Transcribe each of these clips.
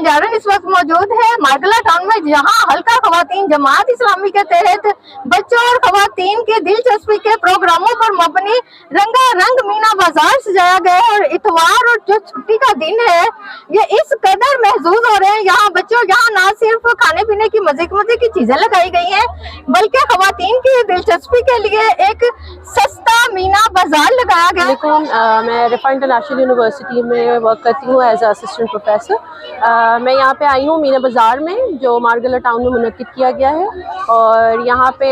बंजारन इस वक्त मौजूद है मार्गला टाउन में, जहां हल्का खवातीन जमात इस्लामी के तहत बच्चों और खवातीन की दिलचस्पी के प्रोग्रामों पर मबनी रंगारंग मीना बाजार सजाया गया है। और इतवार और जो छुट्टी का दिन है ये इस कदर महसूस हो रहे हैं यहाँ बच्चों, यहाँ ना सिर्फ खाने पीने की मजे की चीजें लगाई गई हैं बल्कि खवातीन की दिलचस्पी के लिए एक सस्ता मीना बाजार लगाया गया। मैं रिफा इंटरनेशनल यूनिवर्सिटी में वर्क करती हूँ एज असिस्टेंट प्रोफेसर। मैं यहाँ पे आई हूँ मीना बाज़ार में जो मार्गला टाउन में मुनक्किद किया गया है, और यहाँ पे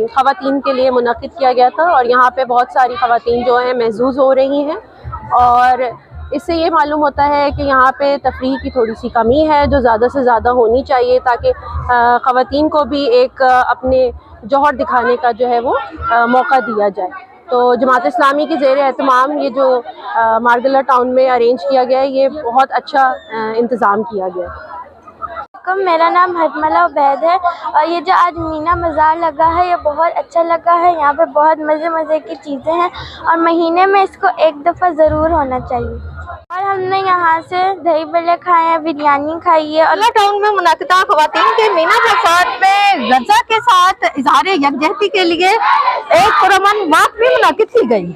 ख़वातीन के लिए मुनक्किद किया गया था, और यहाँ पे बहुत सारी ख़वातीन जो हैं महसूस हो रही हैं। और इससे ये मालूम होता है कि यहाँ पे तफरीह की थोड़ी सी कमी है जो ज़्यादा से ज़्यादा होनी चाहिए, ताकि ख़वातीन को भी एक अपने जौहर दिखाने का जो है वो मौका दिया जाए। तो जमात इस्लामी के ज़ेर एहतमाम ये जो मार्गला टाउन में अरेंज किया गया है, ये बहुत अच्छा इंतज़ाम किया गया है। मेरा नाम हरमला उबैद है, और ये जो आज मीना बाज़ार लगा है ये बहुत अच्छा लगा है। यहाँ पे बहुत मज़े की चीज़ें हैं और महीने में इसको एक दफ़ा ज़रूर होना चाहिए। और हमने यहाँ से दही बल्ले खाए हैं, बिरयानी खाई है। मार्गला टाउन में मुनक्किदा खवातीन के मीना बाजार में गजा के साथ इजहार यकजहती के लिए एक पुरअमन वाक़ भी मुनक्किद की गई।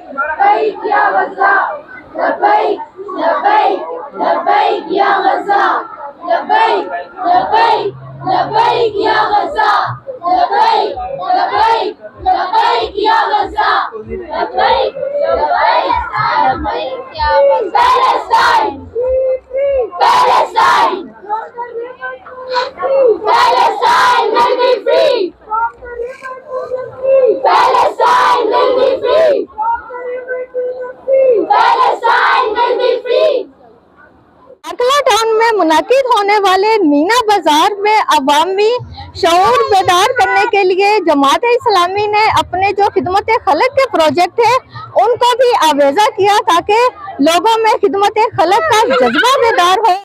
मार्गला टाउन में मुनक्किद होने वाले मीना बाजार में अवामी शऊर बेदार करने के लिए जमात इस्लामी ने अपने जो खिदमत खलक के प्रोजेक्ट है उनको भी आवेजा किया ताकि लोगों में खिदमत खलक का जज्बा बेदार हो।